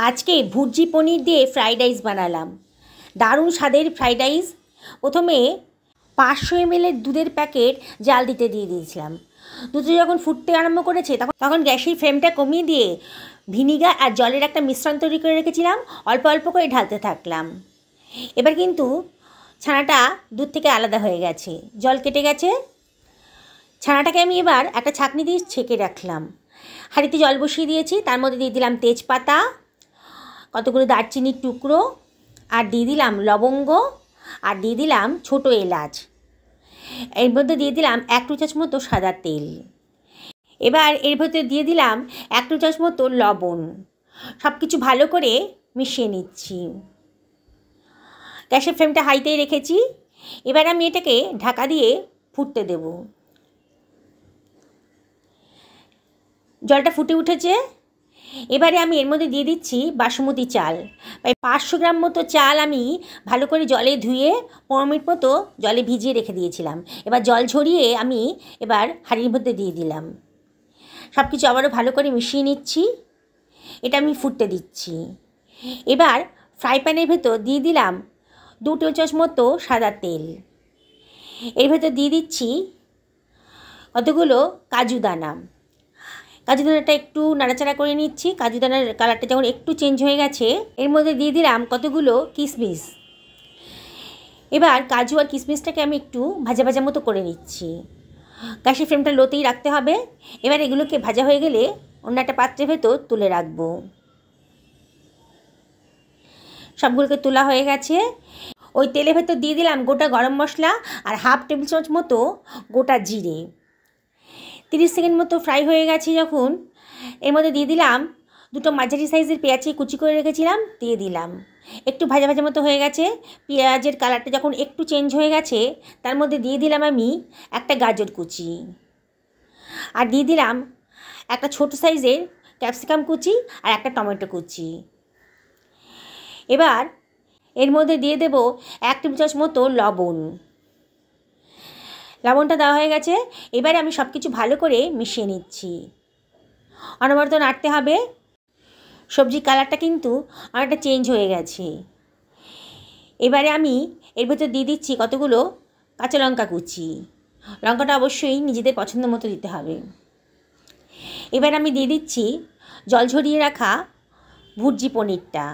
আজকে ভুর্জি পনির দিয়ে fried rice বানালাম। দারুণ স্বাদের ফ্রাইড রাইস। প্রথমে 500 ml দুধের প্যাকেট জাল দিতে দিয়ে দিয়েছিলাম। দুধটা যখন ফুটতে আরম্ভ করেছে তখন গ্যাসের ফ্লেমটা কমিয়ে দিয়ে ভিনিগার আর জলের একটা মিশ্রণ তৈরি করে রেখেছিলাম, অল্প অল্প করে ঢালতে থাকলাম। এবার কিন্তু ছানাটা দুধ থেকে আলাদা হয়ে গেছে, জল কেটে গেছে। ছানাটাকে আমি এবার একটা ছাঁকনি দিয়ে ছেঁকে রাখলাম। হাঁড়িতে জল বসিয়ে দিয়েছি, তার মধ্যে দিয়ে দিলাম তেজপাতা, কতগুলো দারচিনির টুকরো, আর দিয়ে দিলাম লবঙ্গ, আর দিয়ে দিলাম ছোটো এলাচ। এর মধ্যে দিয়ে দিলাম 1 টেবিল চামচ মতো সাদা তেল। এবার এর ভেতরে দিয়ে দিলাম 1 টেবিল চামচ মতো লবণ। সব কিছু ভালো করে মিশিয়ে নিচ্ছি। গ্যাসের ফ্লেমটা হাইতেই রেখেছি। এবার আমি এটাকে ঢাকা দিয়ে ফুটতে দেব। জলটা ফুটে উঠেছে। এবারে আমি এর মধ্যে দিয়ে দিচ্ছি বাসমতি চাল। প্রায় 500 গ্রাম মতো চাল আমি ভালো করে জলে ধুয়ে 15 মিনিট মতো জলে ভিজিয়ে রেখে দিয়েছিলাম। এবার জল ঝরিয়ে আমি এবার হাঁড়ির মধ্যে দিয়ে দিলাম। সব কিছু আবারও ভালো করে মিশিয়ে নিচ্ছি। এটা আমি ফুটতে দিচ্ছি। এবার ফ্রাই প্যানের ভেতর দিয়ে দিলাম 2 টেবিল চামচ মতো সাদা তেল। এর ভেতর দিয়ে দিচ্ছি কতগুলো কাজু দানা। কাজু দানাটা একটু নাড়াচাড়া করে নিচ্ছি। কাজু দানার কালারটা যখন একটু চেঞ্জ হয়ে গেছে, এর মধ্যে দিয়ে দিলাম কতগুলো কিশমিশ। এবার কাজু আর কিশমিশটাকে আমি একটু ভাজা ভাজা মতো করে নিচ্ছি। গ্যাসের ফ্লেমটা লোতেই রাখতে হবে। এবার এগুলোকে ভাজা হয়ে গেলে অন্য একটা পাত্রের ভেতর তুলে রাখবো। সবগুলোকে তোলা হয়ে গেছে। ওই তেলের ভেতর দিয়ে দিলাম গোটা গরম মশলা আর 1/2 টেবিল চামচ মতো গোটা জিরে। 30 সেকেন্ড মতো ফ্রাই হয়ে গেছে যখন, এর মধ্যে দিয়ে দিলাম 2টো মাঝারি সাইজের পেঁয়াজ কুচি করে রেখেছিলাম, দিয়ে দিলাম। একটু ভাজা ভাজা মতো হয়ে গেছে। পেঁয়াজের কালারটা যখন একটু চেঞ্জ হয়ে গেছে, তার মধ্যে দিয়ে দিলাম আমি একটা গাজর কুচি, আর দিয়ে দিলাম একটা ছোট সাইজের ক্যাপসিকাম কুচি আর একটা টমেটো কুচি। এবার এর মধ্যে দিয়ে দেব 1 টেবিল চামচ মতো লবণ। লবণটা দেওয়া হয়ে গেছে। এবারে আমি সব কিছু ভালো করে মিশিয়ে নিচ্ছি। অনবরত নাড়তে হবে। সবজির কালারটা কিন্তু অনেকটা চেঞ্জ হয়ে গেছে। এবারে আমি এর ভেতর দিয়ে দিচ্ছি কতগুলো কাঁচা লঙ্কা কুচি। লঙ্কাটা অবশ্যই নিজেদের পছন্দ মতো দিতে হবে। এবার আমি দিয়ে দিচ্ছি জল ঝরিয়ে রাখা ভুর্জি পনিরটা।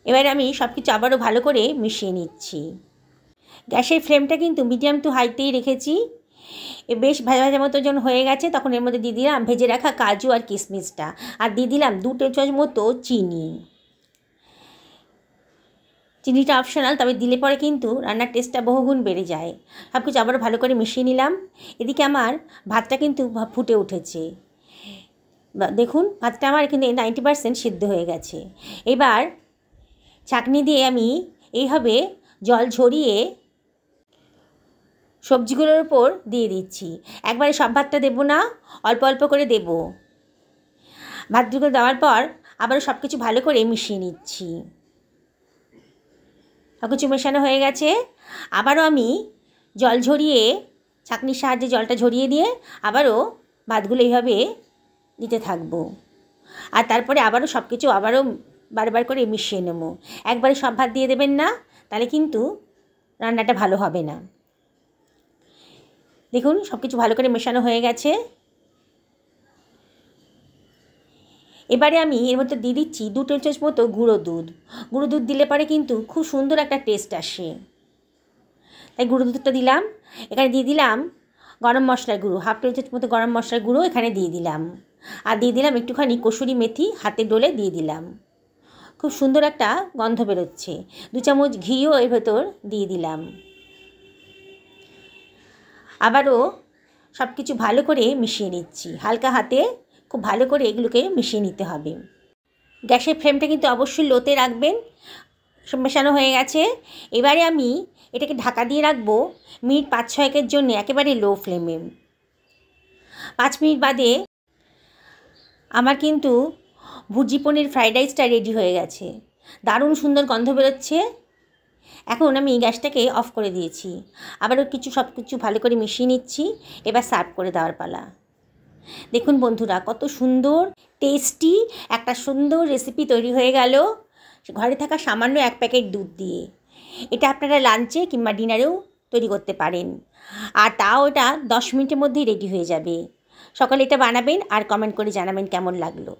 এবারে আমি সব কিছু আবারও ভালো করে মিশিয়ে নিচ্ছি। গ্যাসের ফ্লেমটা কিন্তু মিডিয়াম টু হাইতেই রেখেছি। বেশ ভাজা ভাজা মতো যখন হয়ে গেছে, তখন এর মধ্যে দিয়ে দিলাম ভেজে রাখা কাজু আর কিশমিশটা, আর দিয়ে দিলাম 2 টেবিল চামচ মতো চিনি। চিনিটা অপশনাল, তবে দিলে পরে কিন্তু রান্নার টেস্টটা বহুগুণ বেড়ে যায়। সব কিছু আবারও ভালো করে মিশিয়ে নিলাম। এদিকে আমার ভাতটা কিন্তু ফুটে উঠেছে। দেখুন, ভাতটা আমার কিন্তু 90% সিদ্ধ হয়ে গেছে। এবার ছাঁকনি দিয়ে আমি এইভাবে জল ঝরিয়ে সবজিগুলোর উপর দিয়ে দিচ্ছি। একবারে সব ভাতটা দেবো না, অল্প অল্প করে দেব। ভাতগুলো দেওয়ার পর আবারও সব কিছু ভালো করে মিশিয়ে নিচ্ছি। সব কিছু মেশানো হয়ে গেছে। আবারও আমি জল ঝরিয়ে ছাঁকনির সাহায্যে জলটা ঝরিয়ে দিয়ে আবারও ভাতগুলো এইভাবে দিতে থাকবো। আর তারপরে আবারও সব কিছু আবারও বারবার করে মিশিয়ে নেবো। একবারে সব ভাত দিয়ে দেবেন না, তাহলে কিন্তু রান্নাটা ভালো হবে না। দেখুন, সব কিছু ভালো করে মেশানো হয়ে গেছে। এবারে আমি এর মধ্যে দিয়ে দিচ্ছি 2 টেবিল চামচ মতো গুঁড়ো দুধ। গুঁড়ো দুধ দিলে পরে কিন্তু খুব সুন্দর একটা টেস্ট আসে, তাই গুঁড়ো দুধটা দিলাম। এখানে দিয়ে দিলাম গরম মশলার গুঁড়ো, 1/2 টেবিল চামচ মতো গরম মশলার গুঁড়ো এখানে দিয়ে দিলাম। আর দিয়ে দিলাম একটুখানি কসুরি মেথি হাতে ডলে দিয়ে দিলাম। খুব সুন্দর একটা গন্ধ বেরোচ্ছে। 2 চামচ ঘিও এর ভেতর দিয়ে দিলাম। আবারও সব কিছু ভালো করে মিশিয়ে নিচ্ছি। হালকা হাতে খুব ভালো করে এগুলোকে মিশিয়ে নিতে হবে। গ্যাসের ফ্লেমটা কিন্তু অবশ্যই লোতে রাখবেন। সব মেশানো হয়ে গেছে। এবারে আমি এটাকে ঢাকা দিয়ে রাখবো মিনিট 5-6 জন্য, একেবারে লো ফ্লেমে। 5 মিনিট বাদে আমার কিন্তু ভুর্জি পনির ফ্রাইড রাইসটা রেডি হয়ে গেছে। দারুণ সুন্দর গন্ধ বেরোচ্ছে। এখন আমি গ্যাসটাকে অফ করে দিয়েছি। আবারও সব কিছু ভালো করে মিশিয়ে নিচ্ছি। এবার সার্ভ করে দেওয়ার পালা। দেখুন বন্ধুরা, কত সুন্দর টেস্টি একটা সুন্দর রেসিপি তৈরি হয়ে গেল ঘরে থাকা সামান্য 1 প্যাকেট দুধ দিয়ে। এটা আপনারা লাঞ্চে কিংবা ডিনারেও তৈরি করতে পারেন, আর তাও এটা 10 মিনিটের মধ্যেই রেডি হয়ে যাবে। সকলে এটা বানাবেন আর কমেন্ট করে জানাবেন কেমন লাগলো।